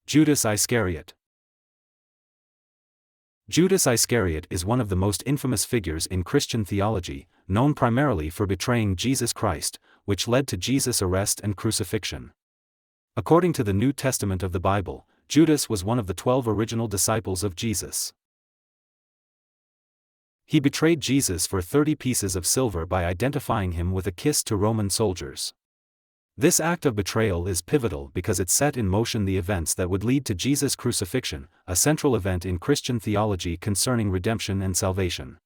Judas Iscariot. Judas Iscariot is one of the most infamous figures in Christian theology, known primarily for betraying Jesus Christ, which led to Jesus' arrest and crucifixion. According to the New Testament of the Bible, Judas was one of the 12 original disciples of Jesus. He betrayed Jesus for 30 pieces of silver by identifying him with a kiss to Roman soldiers. This act of betrayal is pivotal because it set in motion the events that would lead to Jesus' crucifixion, a central event in Christian theology concerning redemption and salvation.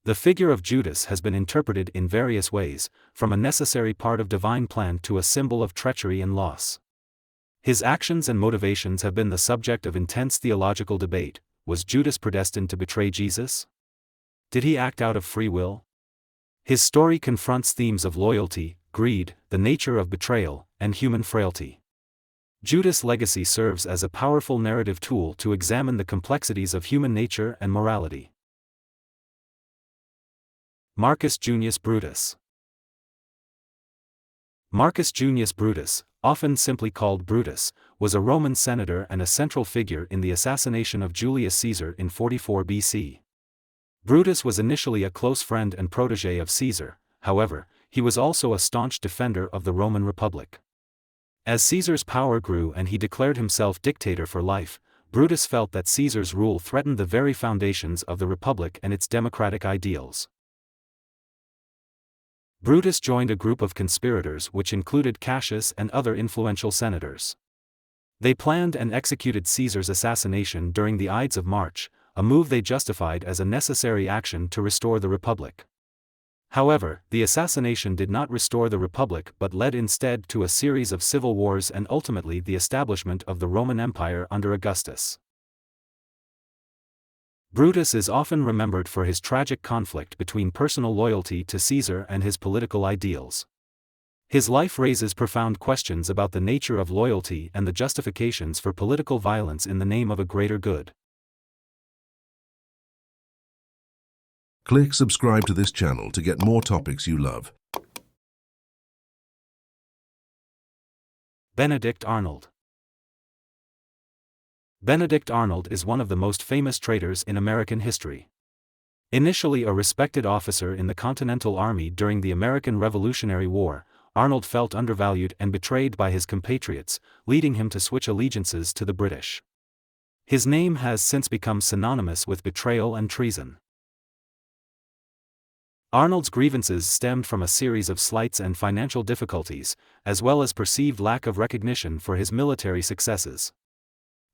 The figure of Judas has been interpreted in various ways, from a necessary part of divine plan to a symbol of treachery and loss. His actions and motivations have been the subject of intense theological debate. Was Judas predestined to betray Jesus? Did he act out of free will? His story confronts themes of loyalty, greed, the nature of betrayal, and human frailty. Judas' legacy serves as a powerful narrative tool to examine the complexities of human nature and morality. Marcus Junius Brutus. Marcus Junius Brutus, often simply called Brutus, was a Roman senator and a central figure in the assassination of Julius Caesar in 44 BC. Brutus was initially a close friend and protege of Caesar, however, he was also a staunch defender of the Roman Republic. As Caesar's power grew and he declared himself dictator for life, Brutus felt that Caesar's rule threatened the very foundations of the Republic and its democratic ideals. Brutus joined a group of conspirators which included Cassius and other influential senators. They planned and executed Caesar's assassination during the Ides of March, a move they justified as a necessary action to restore the Republic. However, the assassination did not restore the Republic but led instead to a series of civil wars and ultimately the establishment of the Roman Empire under Augustus. Brutus is often remembered for his tragic conflict between personal loyalty to Caesar and his political ideals. His life raises profound questions about the nature of loyalty and the justifications for political violence in the name of a greater good. Click subscribe to this channel to get more topics you love. Benedict Arnold. Benedict Arnold is one of the most famous traitors in American history. Initially a respected officer in the Continental Army during the American Revolutionary War, Arnold felt undervalued and betrayed by his compatriots, leading him to switch allegiances to the British. His name has since become synonymous with betrayal and treason. Arnold's grievances stemmed from a series of slights and financial difficulties, as well as perceived lack of recognition for his military successes.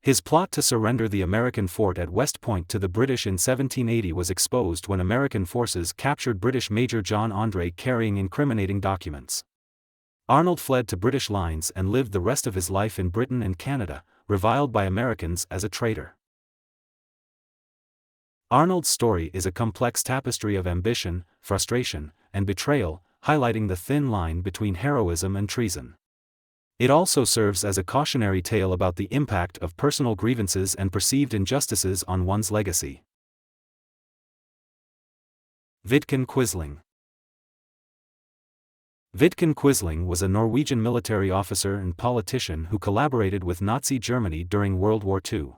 His plot to surrender the American fort at West Point to the British in 1780 was exposed when American forces captured British Major John Andre carrying incriminating documents. Arnold fled to British lines and lived the rest of his life in Britain and Canada, reviled by Americans as a traitor. Arnold's story is a complex tapestry of ambition, frustration, and betrayal, highlighting the thin line between heroism and treason. It also serves as a cautionary tale about the impact of personal grievances and perceived injustices on one's legacy. Vidkun Quisling. Vidkun Quisling was a Norwegian military officer and politician who collaborated with Nazi Germany during World War II.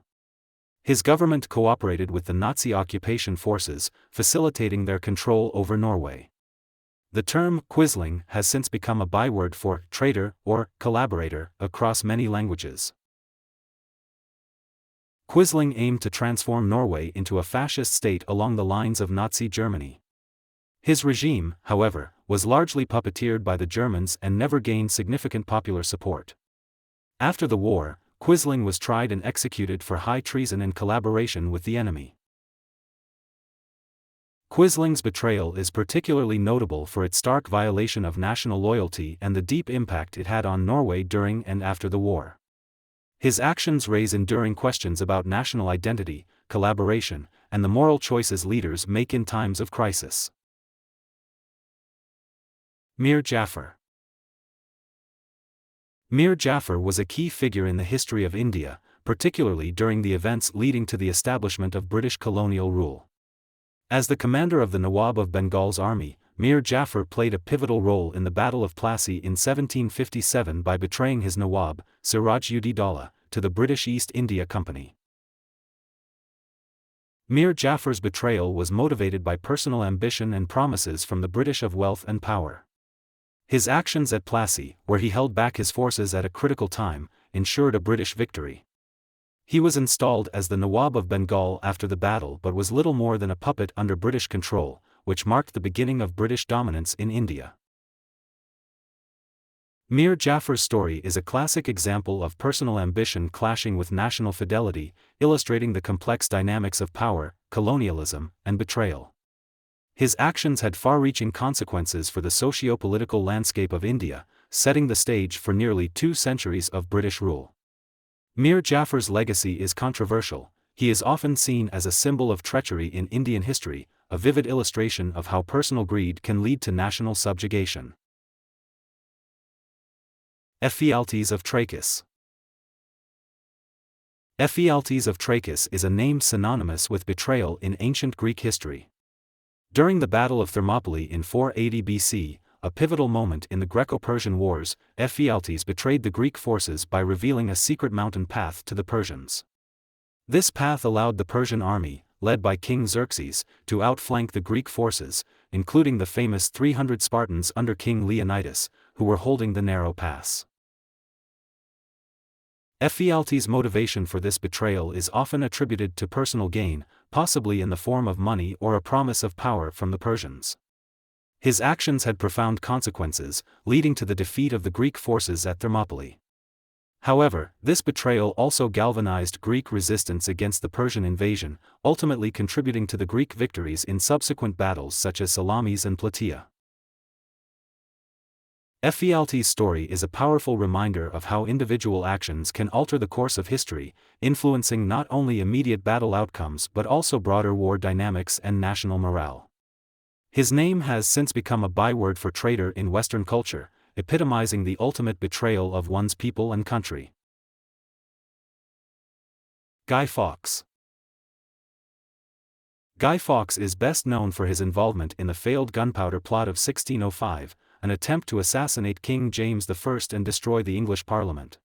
His government cooperated with the Nazi occupation forces, facilitating their control over Norway. The term Quisling has since become a byword for traitor or collaborator across many languages. Quisling aimed to transform Norway into a fascist state along the lines of Nazi Germany. His regime, however, was largely puppeteered by the Germans and never gained significant popular support. After the war, Quisling was tried and executed for high treason and collaboration with the enemy. Quisling's betrayal is particularly notable for its stark violation of national loyalty and the deep impact it had on Norway during and after the war. His actions raise enduring questions about national identity, collaboration, and the moral choices leaders make in times of crisis. Mir Jafar. Mir Jafar was a key figure in the history of India, particularly during the events leading to the establishment of British colonial rule. As the commander of the Nawab of Bengal's army, Mir Jafar played a pivotal role in the Battle of Plassey in 1757 by betraying his Nawab, Siraj-ud-Daulah, to the British East India Company. Mir Jafar's betrayal was motivated by personal ambition and promises from the British of wealth and power. His actions at Plassey, where he held back his forces at a critical time, ensured a British victory. He was installed as the Nawab of Bengal after the battle but was little more than a puppet under British control, which marked the beginning of British dominance in India. Mir Jafar's story is a classic example of personal ambition clashing with national fidelity, illustrating the complex dynamics of power, colonialism, and betrayal. His actions had far-reaching consequences for the socio-political landscape of India, setting the stage for nearly 2 centuries of British rule. Mir Jafar's legacy is controversial. He is often seen as a symbol of treachery in Indian history, a vivid illustration of how personal greed can lead to national subjugation. Ephialtes of Trachis. Ephialtes of Trachis is a name synonymous with betrayal in ancient Greek history. During the Battle of Thermopylae in 480 BC, a pivotal moment in the Greco-Persian Wars, Ephialtes betrayed the Greek forces by revealing a secret mountain path to the Persians. This path allowed the Persian army, led by King Xerxes, to outflank the Greek forces, including the famous 300 Spartans under King Leonidas, who were holding the narrow pass. Ephialtes' motivation for this betrayal is often attributed to personal gain, possibly in the form of money or a promise of power from the Persians. His actions had profound consequences, leading to the defeat of the Greek forces at Thermopylae. However, this betrayal also galvanized Greek resistance against the Persian invasion, ultimately contributing to the Greek victories in subsequent battles such as Salamis and Plataea. Ephialtes' story is a powerful reminder of how individual actions can alter the course of history, influencing not only immediate battle outcomes but also broader war dynamics and national morale. His name has since become a byword for traitor in Western culture, epitomizing the ultimate betrayal of one's people and country. Guy Fawkes. Guy Fawkes is best known for his involvement in the failed gunpowder plot of 1605, an attempt to assassinate King James I and destroy the English Parliament.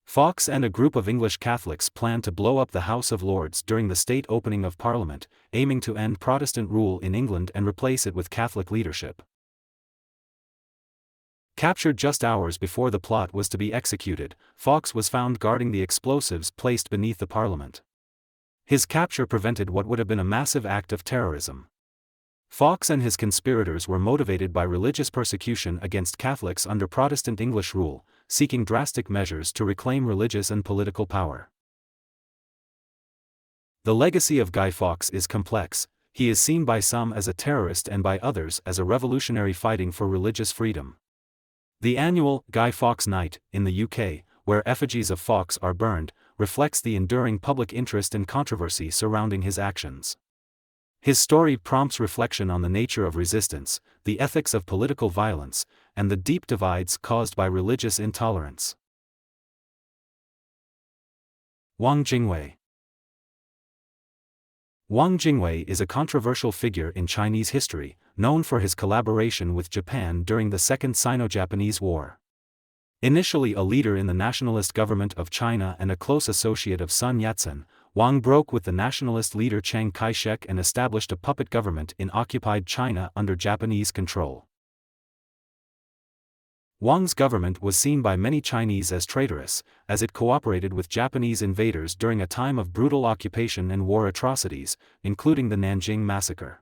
Fawkes and a group of English Catholics planned to blow up the House of Lords during the state opening of Parliament, aiming to end Protestant rule in England and replace it with Catholic leadership. Captured just hours before the plot was to be executed, Fawkes was found guarding the explosives placed beneath the Parliament. His capture prevented what would have been a massive act of terrorism. Fawkes and his conspirators were motivated by religious persecution against Catholics under Protestant English rule, seeking drastic measures to reclaim religious and political power. The legacy of Guy Fawkes is complex. He is seen by some as a terrorist and by others as a revolutionary fighting for religious freedom. The annual Guy Fawkes Night, in the UK, where effigies of Fawkes are burned, reflects the enduring public interest and controversy surrounding his actions. His story prompts reflection on the nature of resistance, the ethics of political violence, and the deep divides caused by religious intolerance. Wang Jingwei. Wang Jingwei is a controversial figure in Chinese history, known for his collaboration with Japan during the Second Sino-Japanese War. Initially a leader in the nationalist government of China and a close associate of Sun Yat-sen, Wang broke with the nationalist leader Chiang Kai-shek and established a puppet government in occupied China under Japanese control. Wang's government was seen by many Chinese as traitorous, as it cooperated with Japanese invaders during a time of brutal occupation and war atrocities, including the Nanjing Massacre.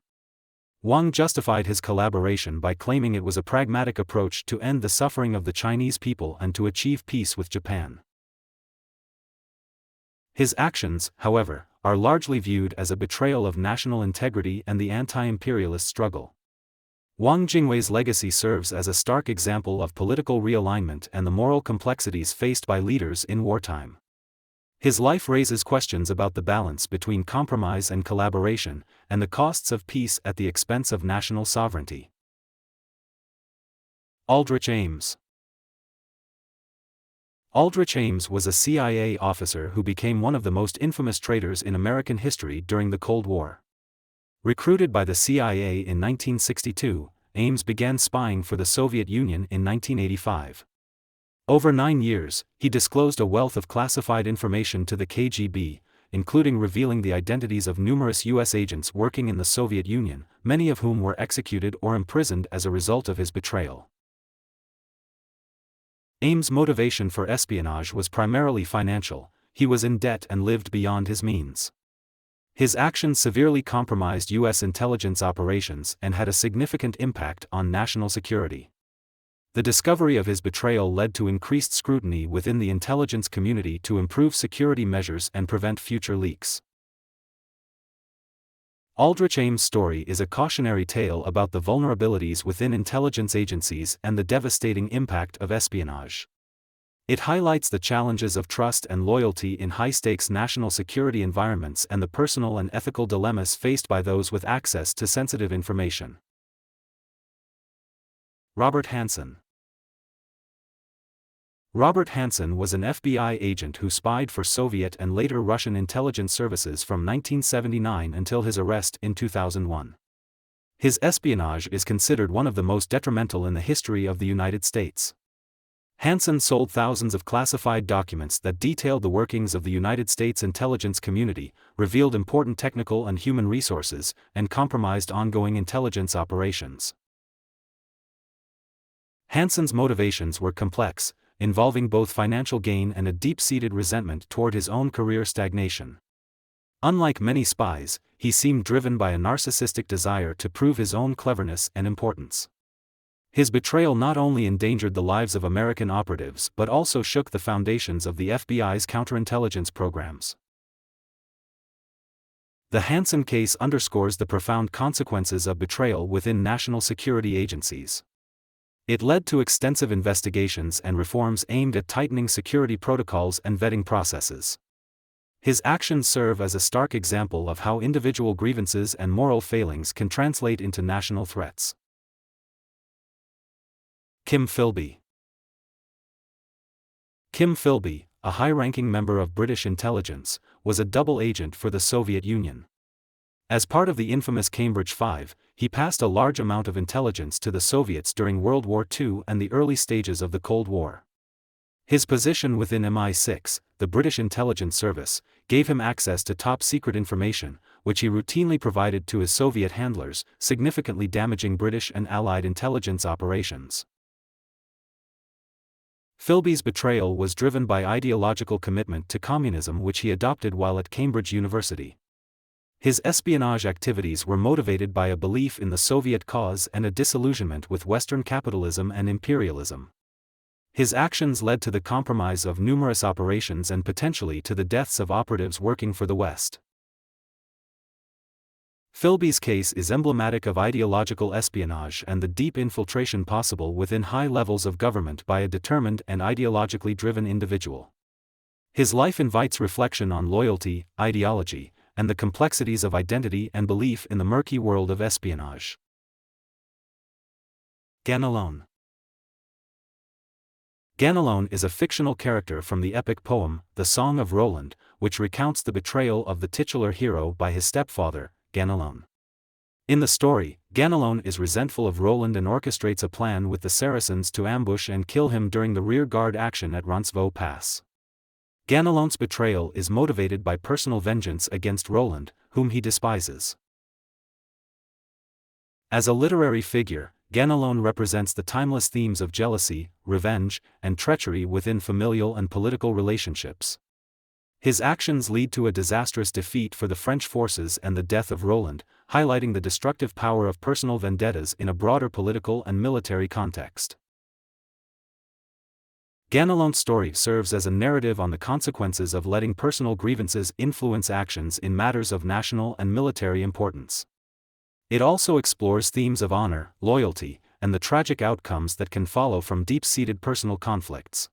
Wang justified his collaboration by claiming it was a pragmatic approach to end the suffering of the Chinese people and to achieve peace with Japan. His actions, however, are largely viewed as a betrayal of national integrity and the anti-imperialist struggle. Wang Jingwei's legacy serves as a stark example of political realignment and the moral complexities faced by leaders in wartime. His life raises questions about the balance between compromise and collaboration, and the costs of peace at the expense of national sovereignty. Aldrich Ames. Aldrich Ames was a CIA officer who became one of the most infamous traitors in American history during the Cold War. Recruited by the CIA in 1962, Ames began spying for the Soviet Union in 1985. Over 9 years, he disclosed a wealth of classified information to the KGB, including revealing the identities of numerous U.S. agents working in the Soviet Union, many of whom were executed or imprisoned as a result of his betrayal. Ames' motivation for espionage was primarily financial. He was in debt and lived beyond his means. His actions severely compromised U.S. intelligence operations and had a significant impact on national security. The discovery of his betrayal led to increased scrutiny within the intelligence community to improve security measures and prevent future leaks. Aldrich Ames' story is a cautionary tale about the vulnerabilities within intelligence agencies and the devastating impact of espionage. It highlights the challenges of trust and loyalty in high-stakes national security environments and the personal and ethical dilemmas faced by those with access to sensitive information. Robert Hanssen. Robert Hanssen was an FBI agent who spied for Soviet and later Russian intelligence services from 1979 until his arrest in 2001. His espionage is considered one of the most detrimental in the history of the United States. Hanssen sold thousands of classified documents that detailed the workings of the United States intelligence community, revealed important technical and human resources, and compromised ongoing intelligence operations. Hanssen's motivations were complex, involving both financial gain and a deep-seated resentment toward his own career stagnation. Unlike many spies, he seemed driven by a narcissistic desire to prove his own cleverness and importance. His betrayal not only endangered the lives of American operatives but also shook the foundations of the FBI's counterintelligence programs. The Hanssen case underscores the profound consequences of betrayal within national security agencies. It led to extensive investigations and reforms aimed at tightening security protocols and vetting processes. His actions serve as a stark example of how individual grievances and moral failings can translate into national threats. Kim Philby. Kim Philby, a high-ranking member of British intelligence, was a double agent for the Soviet Union. As part of the infamous Cambridge Five, he passed a large amount of intelligence to the Soviets during World War II and the early stages of the Cold War. His position within MI6, the British intelligence service, gave him access to top-secret information, which he routinely provided to his Soviet handlers, significantly damaging British and Allied intelligence operations. Philby's betrayal was driven by ideological commitment to communism which he adopted while at Cambridge University. His espionage activities were motivated by a belief in the Soviet cause and a disillusionment with Western capitalism and imperialism. His actions led to the compromise of numerous operations and potentially to the deaths of operatives working for the West. Philby's case is emblematic of ideological espionage and the deep infiltration possible within high levels of government by a determined and ideologically driven individual. His life invites reflection on loyalty, ideology, and the complexities of identity and belief in the murky world of espionage. Ganelon. Ganelon is a fictional character from the epic poem, The Song of Roland, which recounts the betrayal of the titular hero by his stepfather, Ganelon. In the story, Ganelon is resentful of Roland and orchestrates a plan with the Saracens to ambush and kill him during the rear-guard action at Roncesvalles Pass. Ganelon's betrayal is motivated by personal vengeance against Roland, whom he despises. As a literary figure, Ganelon represents the timeless themes of jealousy, revenge, and treachery within familial and political relationships. His actions lead to a disastrous defeat for the French forces and the death of Roland, highlighting the destructive power of personal vendettas in a broader political and military context. Ganelon's story serves as a narrative on the consequences of letting personal grievances influence actions in matters of national and military importance. It also explores themes of honor, loyalty, and the tragic outcomes that can follow from deep-seated personal conflicts.